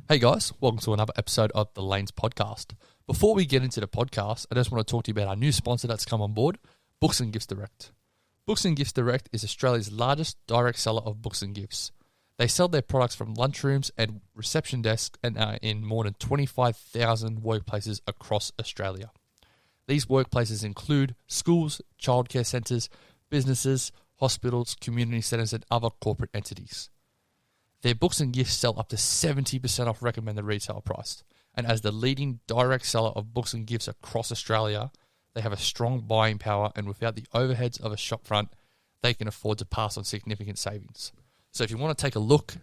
Hey guys, welcome to another episode of the Lanes podcast. Before we get into the podcast, I just want to talk to you about our new sponsor that's come on board, Books and Gifts Direct. Books and Gifts Direct is Australia's largest direct seller of books and gifts. They sell their products from lunchrooms and reception desks and are in more than 25,000 workplaces across Australia. These workplaces include schools, childcare centres, businesses, hospitals, community centres and other corporate entities. Their books and gifts sell up to 70% off recommended retail price. And as the leading direct seller of books and gifts across Australia, they have a strong buying power, and without the overheads of a shopfront, they can afford to pass on significant savings. So if you want to take a look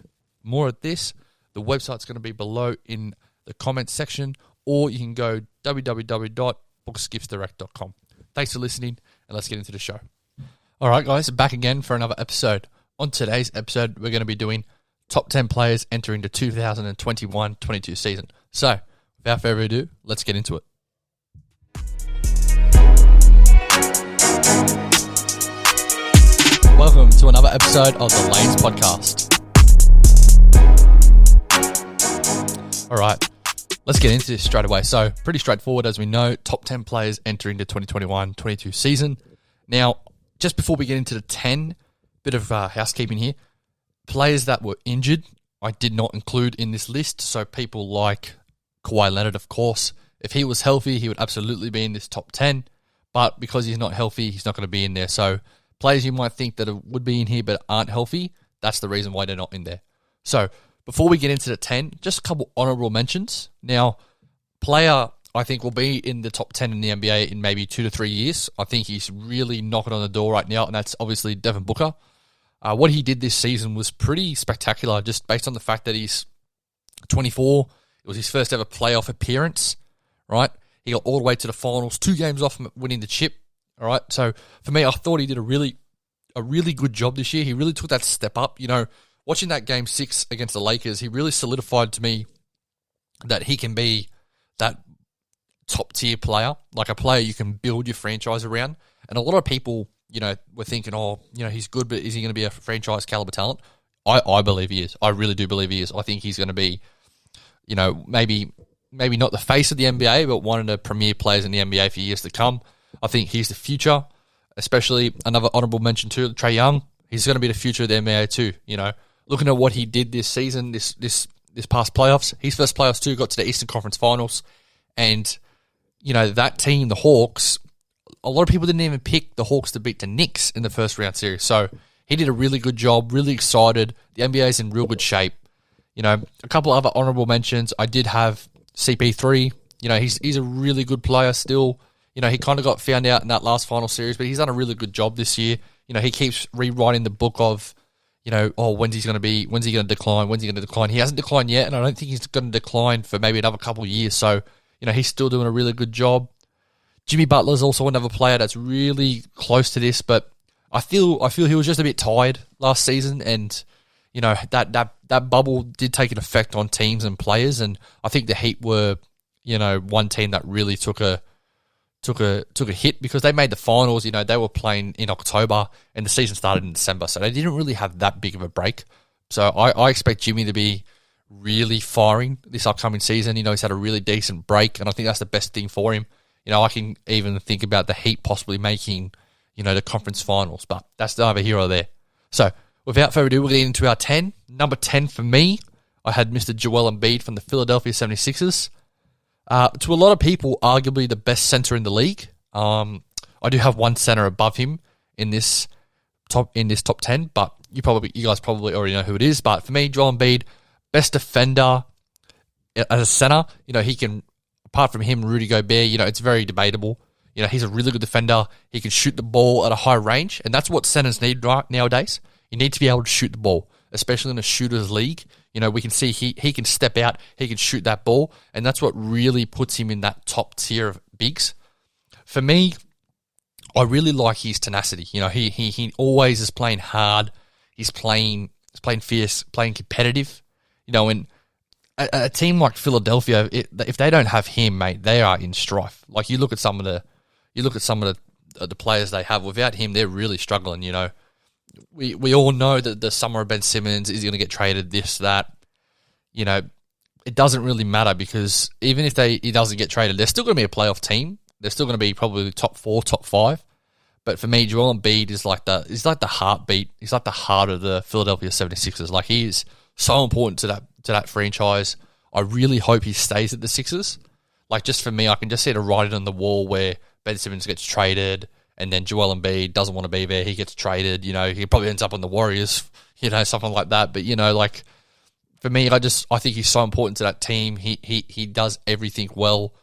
more at this, the website's going to be below in the comments section, or you can go www.booksgiftsdirect.com. Thanks for listening, and let's get into the show. All right, guys, back again for another episode. On today's episode, we're going to be doing top 10 players entering the 2021-22 season. So, without further ado, let's get into it. Welcome to another episode of the Lanes podcast. All right, let's get into this straight away. So, pretty straightforward, as we know, top 10 players entering the 2021-22 season. Now, just before we get into the 10, bit of housekeeping here. Players that were injured, I did not include in this list. So people like Kawhi Leonard, of course. If he was healthy, he would absolutely be in this top 10. But because he's not healthy, he's not going to be in there. So players you might think that would be in here but aren't healthy, that's the reason why they're not in there. So before we get into the 10, just a couple honourable mentions. Now, player I think will be in the top 10 in the NBA in maybe 2 to 3 years. I think he's really knocking on the door right now, and that's obviously Devin Booker. What he did this season was pretty spectacular, just based on the fact that he's 24. It was his first ever playoff appearance, right? He got all the way to the finals, 2 games off from winning the chip, all right? So for me, I thought he did a really good job this year. He really took that step up. You know, watching that Game 6 against the Lakers, he really solidified to me that he can be that top-tier player, like a player you can build your franchise around. And a lot of people, you know, we're thinking, he's good, but is he going to be a franchise caliber talent? I believe he is. I really do believe he is. I think he's going to be, you know, maybe not the face of the NBA, but one of the premier players in the NBA for years to come. I think he's the future, especially another honourable mention too, Trae Young. He's going to be the future of the NBA too. You know, looking at what he did this season, this past playoffs, his first playoffs too, got to the Eastern Conference Finals, and you know that team, the Hawks. A lot of people didn't even pick the Hawks to beat the Knicks in the first round series. So he did a really good job, really excited. The NBA is in real good shape. You know, a couple other honourable mentions. I did have CP3. You know, he's a really good player still. You know, he kind of got found out in that last final series, but he's done a really good job this year. You know, he keeps rewriting the book of, you know, when's he going to decline? He hasn't declined yet, and I don't think he's going to decline for maybe another couple of years. So, you know, he's still doing a really good job. Jimmy Butler's also another player that's really close to this, but I feel he was just a bit tired last season, and you know that bubble did take an effect on teams and players, and I think the Heat were, you know, one team that really took a hit because they made the finals. You know, they were playing in October and the season started in December, so they didn't really have that big of a break. So I expect Jimmy to be really firing this upcoming season. You know, he's had a really decent break, and I think that's the best thing for him. You know, I can even think about the Heat possibly making, you know, the conference finals, but that's neither here or there. So, without further ado, we'll get into our 10. Number 10 for me, I had Mr. Joel Embiid from the Philadelphia 76ers. To a lot of people, arguably the best center in the league. I do have one center above him in this top 10, but you guys probably already know who it is. But for me, Joel Embiid, best defender as a center. You know, he can. Apart from him, Rudy Gobert, you know, it's very debatable. You know, he's a really good defender. He can shoot the ball at a high range, and that's what centers need right nowadays. You need to be able to shoot the ball, especially in a shooter's league. You know, we can see he can step out, he can shoot that ball, and that's what really puts him in that top tier of bigs. For me, I really like his tenacity. You know, he always is playing hard. He's playing fierce, playing competitive. You know, and a team like Philadelphia, if they don't have him, mate, they are in strife. Like you look at some of the players they have. Without him, they're really struggling. You know, we all know that the summer of Ben Simmons is going to get traded. This, that. You know, it doesn't really matter because even if he doesn't get traded, they're still going to be a playoff team. They're still going to be probably top 4, top 5. But for me, Joel Embiid is like the heartbeat. He's like the heart of the Philadelphia 76ers. Like, he is so important to that franchise. I really hope he stays at the Sixers. Like, just for me, I can just see it write it on the wall where Ben Simmons gets traded and then Joel Embiid doesn't want to be there. He gets traded. He probably ends up on the Warriors, something like that. But, like, for me, I think he's so important to that team. He does everything well.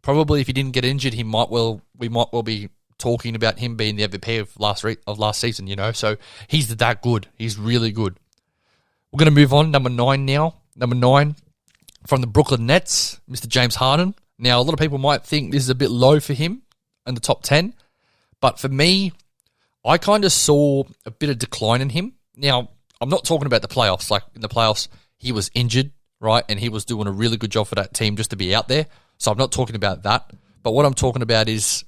Probably if he didn't get injured, we might well be talking about him being the MVP of last season. So he's that good. He's really good. We're going to move on. Number 9 now. Number 9 from the Brooklyn Nets, Mr. James Harden. Now, a lot of people might think this is a bit low for him in the top 10, but for me, I kind of saw a bit of decline in him. Now, I'm not talking about the playoffs. Like, in the playoffs, he was injured, right? And he was doing a really good job for that team just to be out there. So I'm not talking about that. But what I'm talking about is,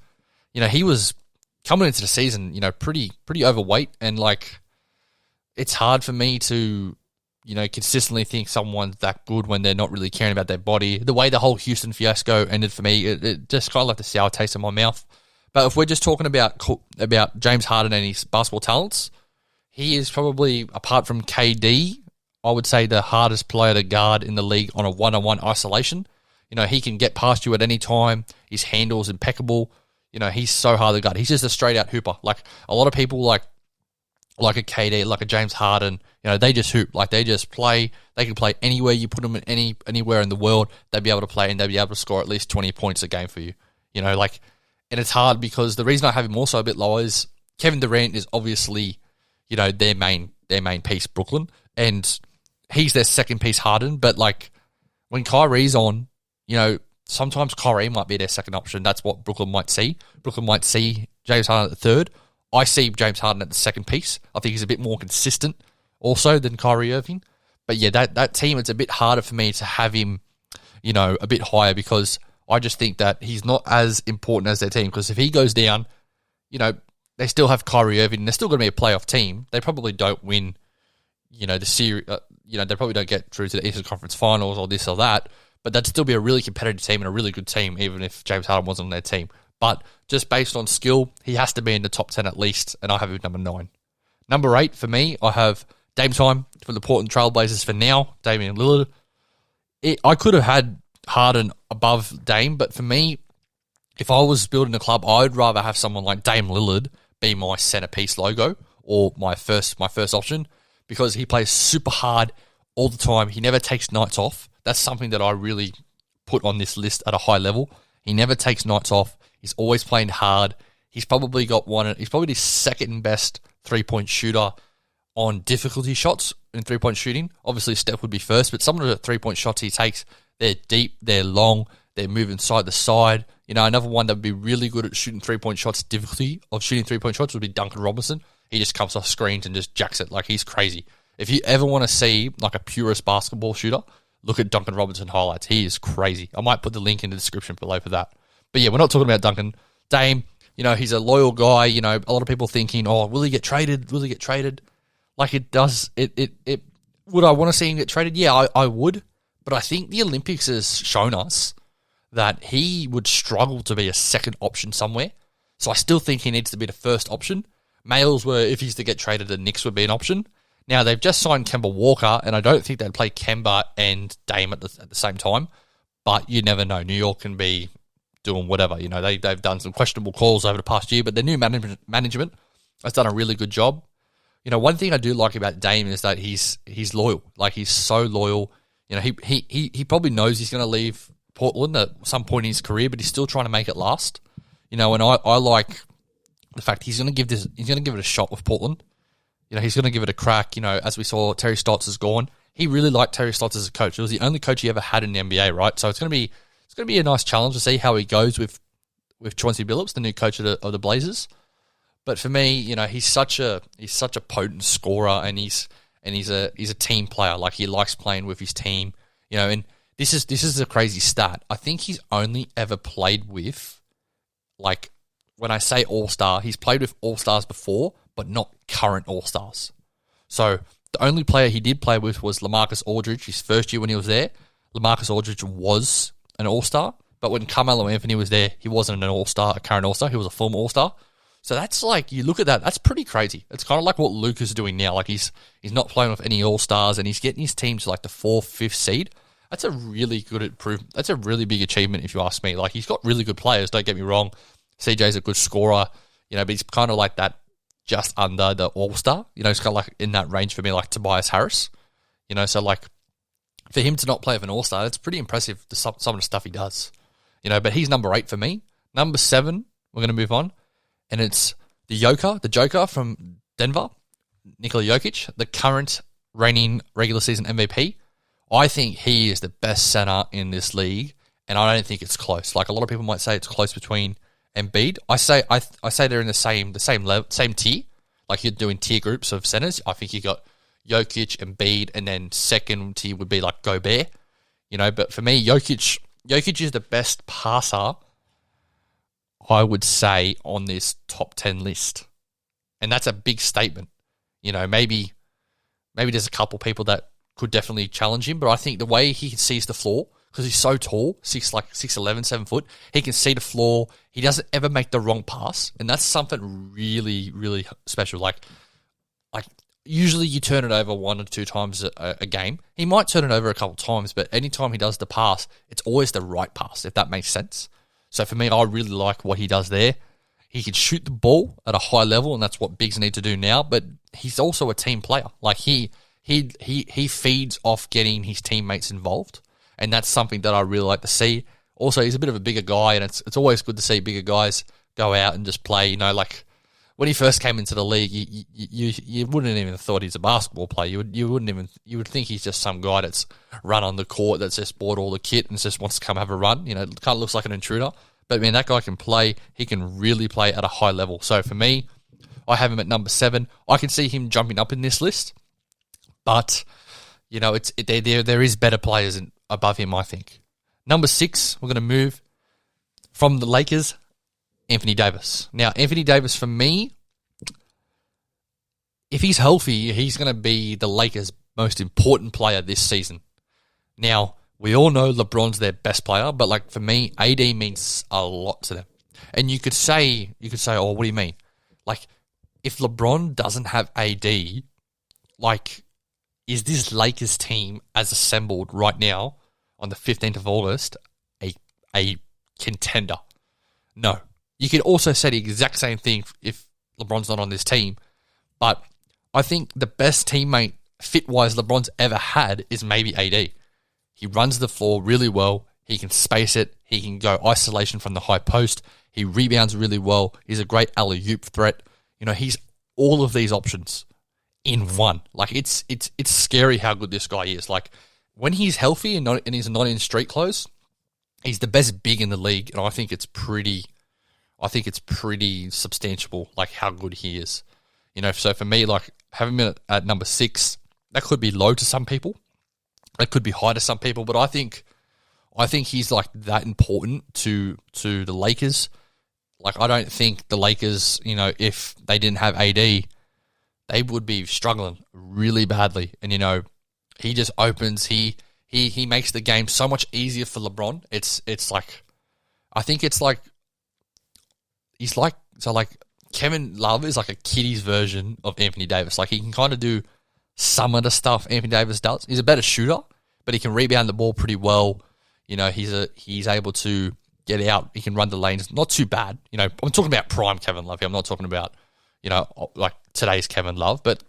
he was coming into the season, pretty overweight. And, like, it's hard for me to, consistently think someone's that good when they're not really caring about their body. The way the whole Houston fiasco ended for me, it just kind of left a sour taste in my mouth. But if we're just talking about James Harden and his basketball talents, he is probably, apart from KD, I would say the hardest player to guard in the league on a one-on-one isolation. He can get past you at any time. His handle's impeccable. He's so hard to guard. He's just a straight-out hooper. Like, a lot of people like a KD, like a James Harden, they just hoop. Like, they just play. They can play anywhere you put them in anywhere in the world. They'd be able to play and they'd be able to score at least 20 points a game for you. And it's hard because the reason I have him also a bit lower is Kevin Durant is obviously, their main piece, Brooklyn, and he's their second piece, Harden. But, like, when Kyrie's on, sometimes Kyrie might be their second option. That's what Brooklyn might see. Brooklyn might see James Harden at the third. I see James Harden at the second piece. I think he's a bit more consistent also than Kyrie Irving. But yeah, that team, it's a bit harder for me to have him, a bit higher because I just think that he's not as important as their team. Because if he goes down, they still have Kyrie Irving and they're still going to be a playoff team. They probably don't win, the series. They probably don't get through to the Eastern Conference Finals or this or that. But that'd still be a really competitive team and a really good team, even if James Harden wasn't on their team. But just based on skill, he has to be in the top 10 at least, and I have him number 9. Number 8 for me, I have Dame Time from the Portland Trailblazers for now, Damian Lillard. I could have had Harden above Dame, but for me, if I was building a club, I'd rather have someone like Dame Lillard be my centerpiece logo or my first option because he plays super hard all the time. He never takes nights off. That's something that I really put on this list at a high level. He never takes nights off. He's always playing hard. He's probably the second best three-point shooter on difficulty shots in three-point shooting. Obviously, Steph would be first, but some of the three-point shots he takes, they're deep, they're long, they're moving side to side. Another one that would be really good at shooting three-point shots, difficulty of shooting three-point shots would be Duncan Robinson. He just comes off screens and just jacks it. Like, he's crazy. If you ever want to see, like, a purist basketball shooter, look at Duncan Robinson highlights. He is crazy. I might put the link in the description below for that. But yeah, we're not talking about Duncan. Dame, he's a loyal guy. A lot of people thinking, oh, will he get traded? Will he get traded? Like, it does. Would I want to see him get traded? Yeah, I would. But I think the Olympics has shown us that he would struggle to be a second option somewhere. So I still think he needs to be the first option. Males were, if he's to get traded, the Knicks would be an option. Now, they've just signed Kemba Walker, and I don't think they'd play Kemba and Dame at the same time. But you never know. New York can be doing whatever. They've done some questionable calls over the past year, but their new management has done a really good job. One thing I do like about Dame is that he's loyal. Like, he's so loyal. He probably knows he's going to leave Portland at some point in his career, but he's still trying to make it last. And I like the fact he's going to give it a shot with Portland. He's going to give it a crack. As we saw, Terry Stotts is gone. He really liked Terry Stotts as a coach. It was the only coach he ever had in the NBA, right? So it's going to be a nice challenge to see how he goes with Chauncey Billups, the new coach of the Blazers. But for me, he's such a potent scorer, and he's a team player. Like, he likes playing with his team. And this is a crazy stat. I think he's only ever played with, like, when I say all-star, he's played with all-stars before, but not current all-stars. So the only player he did play with was LaMarcus Aldridge, his first year when he was there. LaMarcus Aldridge was an all-star, but when Carmelo Anthony was there, he wasn't an all-star, a current all-star. He was a former all-star. So that's like, you look at that, that's pretty crazy. It's kind of like what Luke is doing now. Like he's not playing with any all-stars and he's getting his team to like the 4th, 5th seed. That's a really good improvement. That's a really big achievement if you ask me. Like he's got really good players, don't get me wrong. CJ's a good scorer, but he's kind of like that just under the all-star. He's kind of like in that range for me, like Tobias Harris. So like for him to not play with an all-star, it's pretty impressive, some of the stuff he does. But he's number 8 for me. Number 7, we're going to move on. And it's the Joker from Denver, Nikola Jokic, the current reigning regular season MVP. I think he is the best center in this league, and I don't think it's close. Like a lot of people might say it's close between Embiid. I say they're in the same level, same tier. Like you're doing tier groups of centers. I think you got Jokic, Embiid, and then second tier would be like Gobert. But for me, Jokic is the best passer, I would say, on this top 10 list. And that's a big statement. Maybe there's a couple people that could definitely challenge him, but I think the way he sees the floor, because he's so tall, 6'11", 7 foot, he can see the floor. He doesn't ever make the wrong pass, and that's something really, really special. Like usually you turn it over 1 or 2 times a game. He might turn it over a couple times, but anytime he does the pass, it's always the right pass, if that makes sense. So for me, I really like what he does there. He can shoot the ball at a high level, and that's what bigs need to do now. But he's also a team player. Like he feeds off getting his teammates involved, and that's something that I really like to see. Also, he's a bit of a bigger guy, and it's always good to see bigger guys go out and just play. Like when he first came into the league, you wouldn't even have thought he's a basketball player. You would think he's just some guy that's run on the court, that's just bought all the kit and just wants to come have a run. It kind of looks like an intruder. But man, that guy can play. He can really play at a high level. So for me, I have him at number 7. I can see him jumping up in this list, but there is better players above him, I think. Number 6, we're going to move from the Lakers, Anthony Davis. Now, Anthony Davis, for me, if he's healthy, he's going to be the Lakers' most important player this season. Now, we all know LeBron's their best player, but like for me, AD means a lot to them. And you could say, oh, what do you mean? Like, if LeBron doesn't have AD, like, is this Lakers team as assembled right now on the 15th of August a contender? No. You could also say the exact same thing if LeBron's not on this team, but I think the best teammate fit-wise LeBron's ever had is maybe AD. He runs the floor really well. He can space it. He can go isolation from the high post. He rebounds really well. He's a great alley-oop threat. He's all of these options in one. Like it's scary how good this guy is. Like when he's healthy and he's not in street clothes, he's the best big in the league, and I think it's pretty substantial, like how good he is. So for me, like having him at number 6, that could be low to some people. That could be high to some people, but I think he's like that important to the Lakers. Like I don't think the Lakers, if they didn't have AD, they would be struggling really badly. And he just opens. He makes the game so much easier for LeBron. It's like, I think it's like he's like Kevin Love is like a kiddies version of Anthony Davis. Like he can kind of do some of the stuff Anthony Davis does. He's a better shooter, but he can rebound the ball pretty well. He's able to get out. He can run the lanes. Not too bad. I'm talking about prime Kevin Love here. I'm not talking about, like today's Kevin Love. But,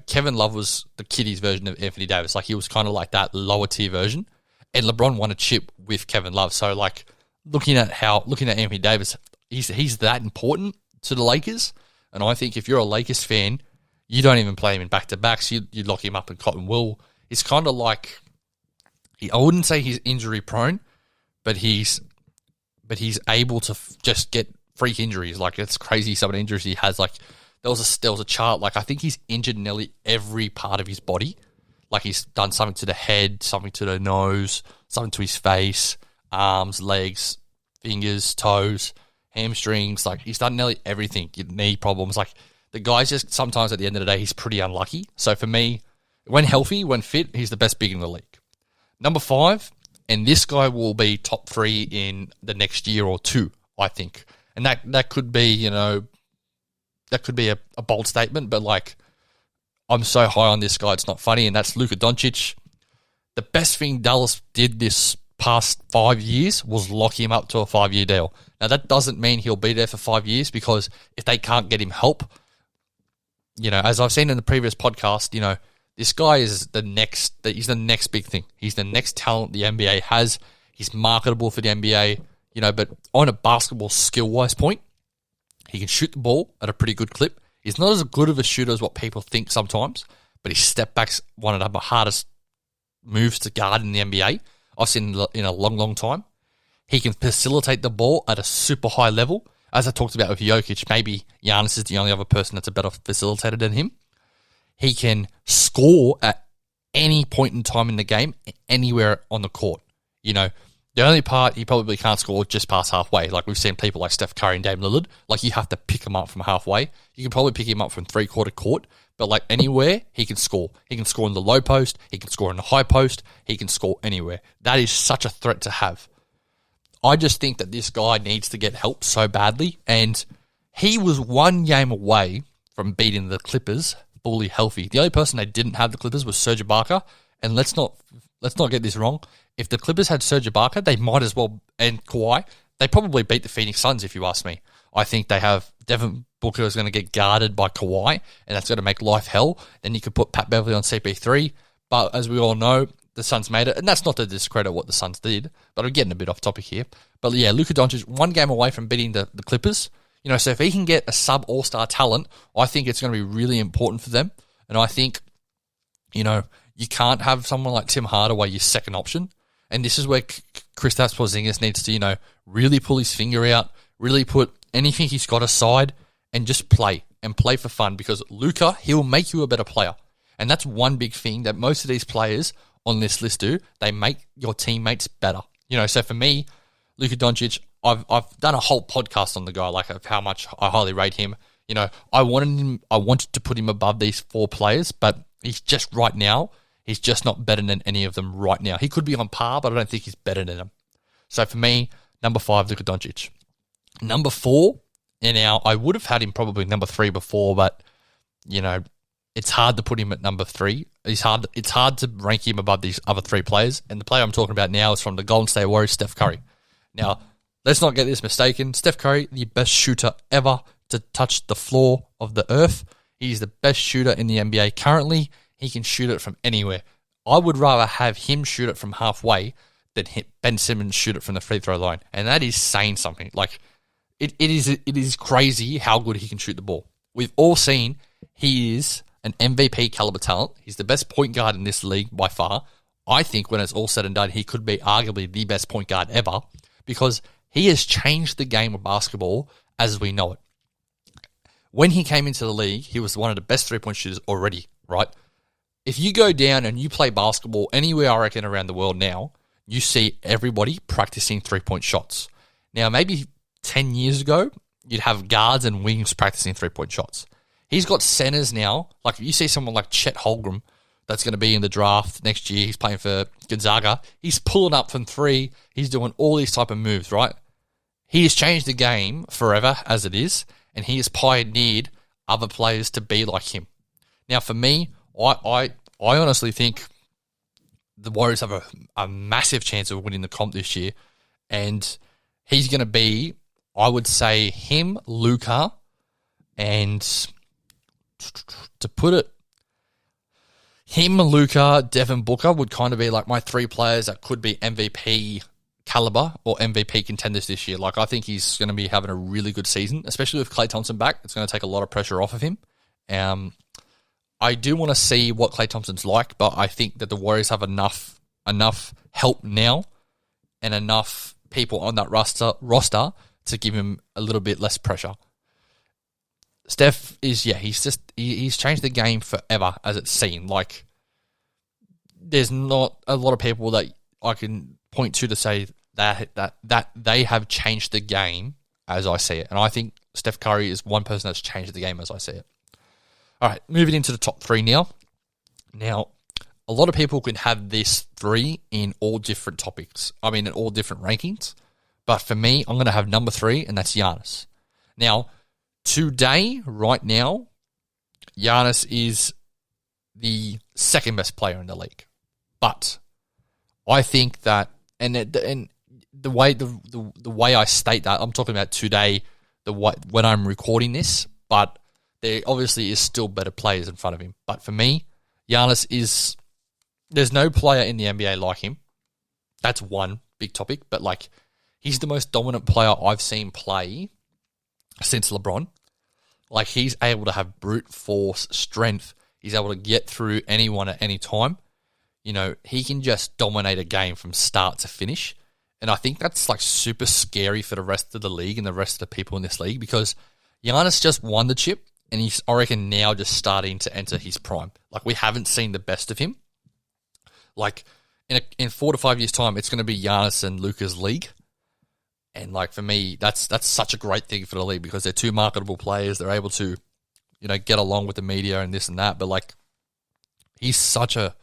Kevin Love was the kiddies version of Anthony Davis. Like he was kind of like that lower tier version. And LeBron won a chip with Kevin Love. So like looking at Anthony Davis, he's that important to the Lakers. And I think if you're a Lakers fan, you don't even play him in back-to-backs. You lock him up in cotton wool. It's kind of like, I wouldn't say he's injury prone, but he's able to just get freak injuries. Like it's crazy some of the injuries he has. Like there was a chart. Like I think he's injured nearly every part of his body. Like he's done something to the head, something to the nose, something to his face, arms, legs, fingers, toes, hamstrings. Like he's done nearly everything. Knee problems. Like the guy's just sometimes at the end of the day he's pretty unlucky. So for me, when healthy, when fit, he's the best big in the league. Number 5, and this guy will be top 3 in the next year or two, I think. And that could be, that could be a bold statement, but like, I'm so high on this guy, it's not funny, and that's Luka Doncic. The best thing Dallas did this past 5 years was lock him up to a 5-year deal. Now, that doesn't mean he'll be there for 5 years, because if they can't get him help, as I've seen in the previous podcast, this guy is he's the next big thing. He's the next talent the NBA has. He's marketable for the NBA, but on a basketball skill-wise point, he can shoot the ball at a pretty good clip. He's not as good of a shooter as what people think sometimes, but his step back's one of the hardest moves to guard in the NBA I've seen in a long, long time. He can facilitate the ball at a super high level. As I talked about with Jokic, maybe Giannis is the only other person that's a better facilitator than him. He can score at any point in time in the game, anywhere on the court. The only part he probably can't score just past halfway. Like we've seen people like Steph Curry and Dame Lillard. Like you have to pick him up from halfway. You can probably pick him up from three-quarter court, but like anywhere, he can score. He can score in the low post. He can score in the high post. He can score anywhere. That is such a threat to have. I just think that this guy needs to get help so badly, and he was one game away from beating the Clippers fully healthy. The only person they didn't have the Clippers was Serge Ibaka, and let's not get this wrong. If the Clippers had Serge Ibaka, they might as well, and Kawhi, they probably beat the Phoenix Suns, if you ask me. I think they have Devin Booker is going to get guarded by Kawhi, and that's going to make life hell. Then you could put Pat Beverly on CP3, but as we all know, the Suns made it, and that's not to discredit what the Suns did, but I'm getting a bit off topic here. But yeah, Luka Doncic, one game away from beating the Clippers. So if he can get a sub-all-star talent, I think it's going to be really important for them. And I think, you can't have someone like Tim Hardaway your second option. And this is where Kristaps Porzingis needs to, really pull his finger out, really put anything he's got aside and just play for fun, because Luka, he'll make you a better player. And that's one big thing that most of these players on this list do. They make your teammates better. So for me, Luka Doncic, I've done a whole podcast on the guy, like of how much I highly rate him. I wanted to put him above these 4 players, but he's just right now, he's just not better than any of them right now. He could be on par, but I don't think he's better than them. So for me, number 5, Luka Doncic. Number 4, and now I would have had him probably number 3 before, but it's hard to put him at number 3. It's hard to rank him above these other 3 players. And the player I'm talking about now is from the Golden State Warriors, Steph Curry. Now, let's not get this mistaken. Steph Curry, the best shooter ever to touch the floor of the earth. He's the best shooter in the NBA currently. He can shoot it from anywhere. I would rather have him shoot it from halfway than Ben Simmons shoot it from the free throw line. And that is saying something. Like, it is crazy how good he can shoot the ball. We've all seen he is an MVP caliber talent. He's the best point guard in this league by far. I think when it's all said and done, he could be arguably the best point guard ever, because he has changed the game of basketball as we know it. When he came into the league, he was one of the best three-point shooters already, right? If you go down and you play basketball anywhere, I reckon, around the world now, you see everybody practicing three-point shots. Now, maybe 10 years ago, you'd have guards and wings practicing three-point shots. He's got centers now. Like, you see someone like Chet Holmgren that's going to be in the draft next year. He's playing for Gonzaga. He's pulling up from 3. He's doing all these type of moves, right? He has changed the game forever as it is, and he has pioneered other players to be like him. Now, for me, I honestly think the Warriors have a massive chance of winning the comp this year, and he's going to be, I would say, him, Luka, and to put it, him, Luka, Devin Booker would kind of be like my 3 players that could be MVP caliber or MVP contenders this year. Like, I think he's going to be having a really good season, especially with Klay Thompson back. It's going to take a lot of pressure off of him. I do want to see what Klay Thompson's like, but I think that the Warriors have enough help now and enough people on that roster to give him a little bit less pressure. Steph is, he's changed the game forever as it's seen. Like, there's not a lot of people that I can point to say that they have changed the game as I see it. And I think Steph Curry is one person that's changed the game as I see it. All right, moving into the top 3 now. Now, a lot of people can have this 3 in all different topics. I mean, in all different rankings. But for me, I'm going to have number 3, and that's Giannis. Now, today, right now, Giannis is the second best player in the league. But I think that, and the way I state that, I'm talking about today, when I'm recording this, but there obviously is still better players in front of him. But for me, Giannis is, there's no player in the NBA like him. That's one big topic, but like, he's the most dominant player I've seen play since LeBron. Like, he's able to have brute force strength. He's able to get through anyone at any time. You know, he can just dominate a game from start to finish. And I think that's like super scary for the rest of the league and the rest of the people in this league, because Giannis just won the chip and he's, I reckon, now just starting to enter his prime. Like, we haven't seen the best of him. Like, in 4 to 5 years' time, it's going to be Giannis and Luka's league. And like, for me, that's such a great thing for the league, because they're two marketable players. They're able to, you know, get along with the media and this and that. But like, he's such a,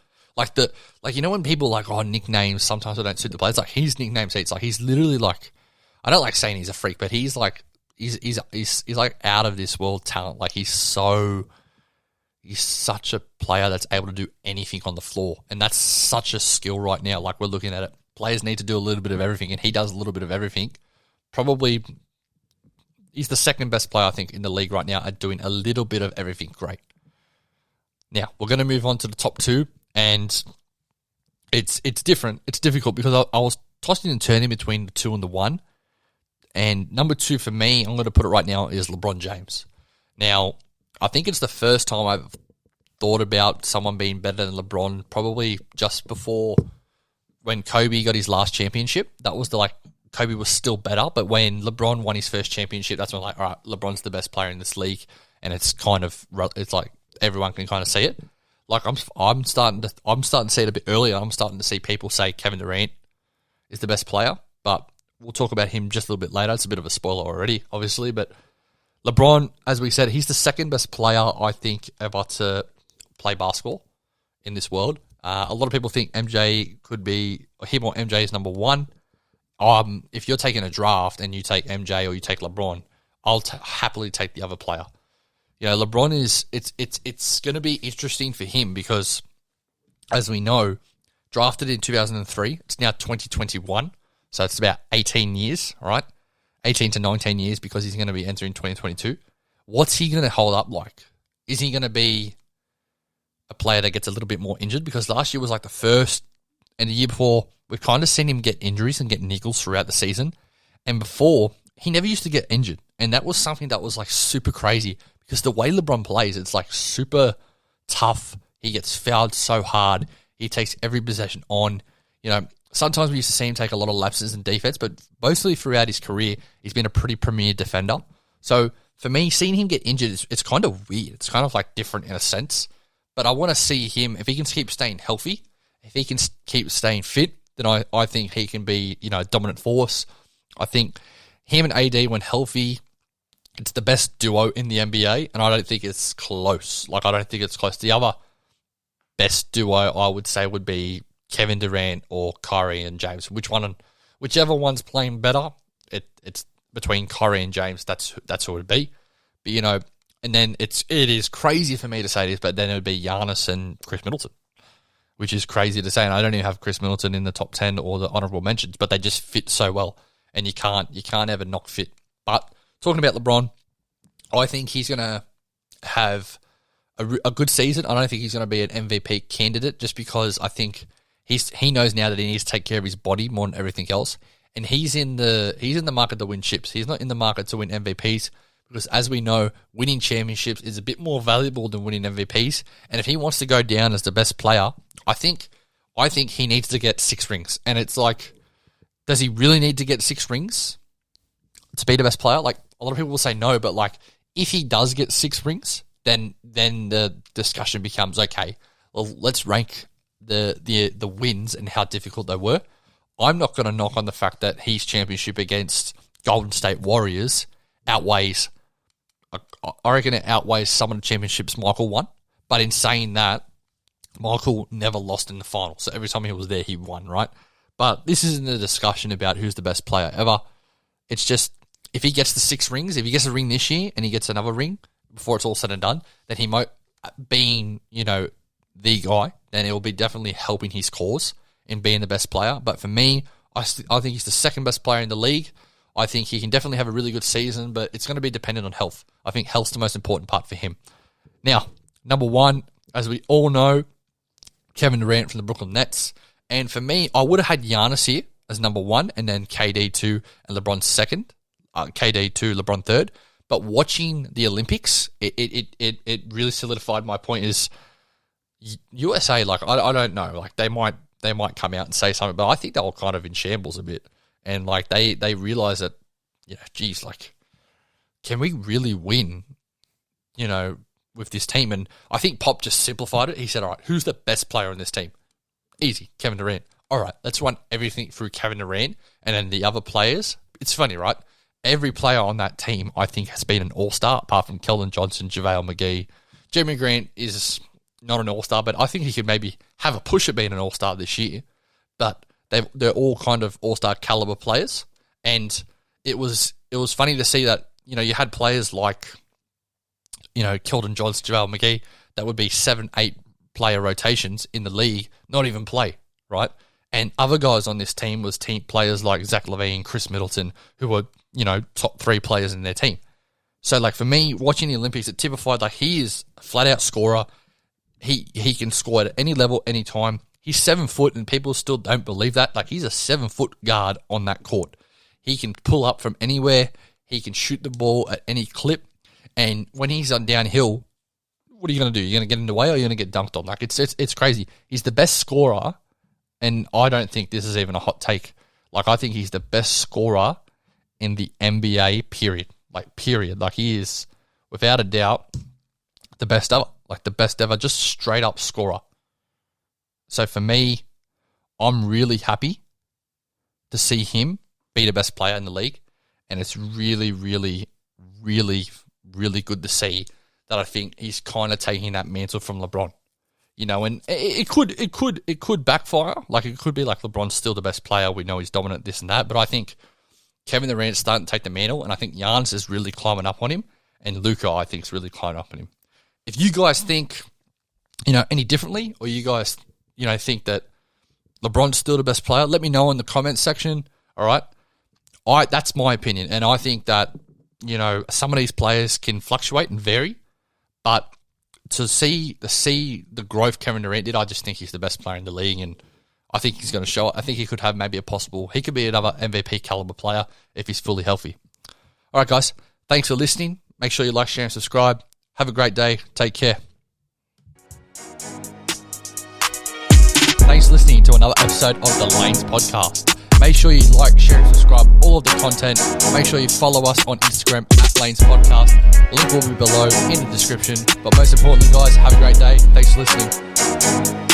you know, when people are like, oh, nicknames sometimes they don't suit the players. Like, his nickname seats, like, he's literally like, I don't like saying he's a freak, but he's like, he's like out of this world talent. Like, he's such a player that's able to do anything on the floor, and that's such a skill right now. Like, we're looking at it. Players need to do a little bit of everything, and he does a little bit of everything. Probably, he's the second best player, I think, in the league right now at doing a little bit of everything great. Now, we're going to move on to the top 2, and it's different. It's difficult because I was tossing and turning between the 2 and the 1, and number 2 for me, I'm going to put it right now, is LeBron James. Now, I think it's the first time I've thought about someone being better than LeBron, probably just before when Kobe got his last championship. That was Kobe was still better, but when LeBron won his first championship, that's when, like, all right, LeBron's the best player in this league, and it's like everyone can kind of see it. Like, I'm starting to see it a bit earlier. I'm starting to see people say Kevin Durant is the best player, but we'll talk about him just a little bit later. It's a bit of a spoiler already, obviously, but LeBron, as we said, he's the second best player, I think, ever to play basketball in this world. A lot of people think MJ could be, him or MJ is number 1. If you're taking a draft and you take MJ or you take LeBron, I'll happily take the other player. You know, LeBron is, it's going to be interesting for him because, as we know, drafted in 2003, it's now 2021, so it's about 18 years, all right? 18 to 19 years, because he's going to be entering 2022. What's he going to hold up like? Is he going to be a player that gets a little bit more injured? Because last year was like the first, and the year before, we've kind of seen him get injuries and get niggles throughout the season. And before, he never used to get injured. And that was something that was like super crazy, because the way LeBron plays, it's like super tough. He gets fouled so hard. He takes every possession on. You know, sometimes we used to see him take a lot of lapses in defense, but mostly throughout his career, he's been a pretty premier defender. So for me, seeing him get injured, it's kind of weird. It's kind of like different in a sense. But I want to see him, if he can keep staying healthy, if he can keep staying fit, then I think he can be, you know, a dominant force. I think him and AD, when healthy, it's the best duo in the NBA, and I don't think it's close. Like, I don't think it's close. The other best duo, I would say, would be Kevin Durant or Kyrie and James. Whichever one's playing better, it's between Kyrie and James. That's who it would be. But, you know, and then it is crazy for me to say this, but then it would be Giannis and Chris Middleton, which is crazy to say. And I don't even have Chris Middleton in the top 10 or the honourable mentions, but they just fit so well, and you can't ever knock fit. But talking about LeBron, I think he's going to have a good season. I don't think he's going to be an MVP candidate, just because I think he knows now that he needs to take care of his body more than everything else. And he's in the market to win chips. He's not in the market to win MVPs, because, as we know, winning championships is a bit more valuable than winning MVPs. And if he wants to go down as the best player, I think he needs to get 6 rings. And it's like, does he really need to get 6 rings to be the best player? Like, a lot of people will say no, but like, if he does get 6 rings, then the discussion becomes, okay, well, let's rank the wins and how difficult they were. I'm not going to knock on the fact that his championship against Golden State Warriors outweighs, I reckon it outweighs some of the championships Michael won. But in saying that, Michael never lost in the final. So every time he was there, he won, right? But this isn't a discussion about who's the best player ever. It's just, if he gets the 6 rings, if he gets a ring this year and he gets another ring before it's all said and done, then he might, being, the guy, then it will be definitely helping his cause in being the best player. But for me, I think he's the second best player in the league. I think he can definitely have a really good season, but it's going to be dependent on health. I think health's the most important part for him. Now, number 1, as we all know, Kevin Durant from the Brooklyn Nets. And for me, I would have had Giannis here as number 1, and then KD 2 and LeBron second. KD 2, LeBron third. But watching the Olympics, it really solidified my point is USA, like, I don't know, like, they might come out and say something, but I think they were kind of in shambles a bit. And, like, they realize that, geez, like, can we really win, with this team? And I think Pop just simplified it. He said, all right, who's the best player on this team? Easy, Kevin Durant. All right, let's run everything through Kevin Durant, and then the other players. It's funny, right? Every player on that team, I think, has been an all-star, apart from Keldon Johnson, JaVale McGee. Jeremy Grant is not an all-star, but I think he could maybe have a push at being an all-star this year. But they're all kind of all-star caliber players, and it was funny to see that, you had players like, Keldon Johnson, JaVale McGee, that would be 7-8 player rotations in the league, not even play, right? And other guys on this team was players like Zach LaVine, Chris Middleton, who were, top 3 players in their team. So, like, for me, watching the Olympics, it typified, like, he is a flat-out scorer. He can score at any level, any time. He's 7 foot, and people still don't believe that. Like, he's a 7-foot guard on that court. He can pull up from anywhere. He can shoot the ball at any clip. And when he's on downhill, what are you going to do? You're going to get in the way, or you're going to get dunked on? Like, it's crazy. He's the best scorer, and I don't think this is even a hot take. Like, I think he's the best scorer in the NBA, period. Like, period. Like, he is, without a doubt, the best ever. Like, the best ever, just straight up scorer. So for me, I'm really happy to see him be the best player in the league. And it's really, really, really, really good to see that I think he's kind of taking that mantle from LeBron. And it could backfire. Like, it could be like LeBron's still the best player. We know he's dominant, this and that. But I think Kevin Durant's starting to take the mantle, and I think Giannis is really climbing up on him, and Luka, I think, is really climbing up on him. If you guys think, any differently, or you guys, think that LeBron's still the best player, let me know in the comments section, all right? That's my opinion, and I think that, some of these players can fluctuate and vary, but to see the growth Kevin Durant did, I just think he's the best player in the league, and I think he's going to show it. I think he could have maybe he could be another MVP caliber player if he's fully healthy. All right, guys, thanks for listening. Make sure you like, share, and subscribe. Have a great day. Take care. Thanks for listening to another episode of the Lanes Podcast. Make sure you like, share, and subscribe all of the content. Make sure you follow us on Instagram at Lanes Podcast. Link will be below in the description. But most importantly, guys, have a great day. Thanks for listening.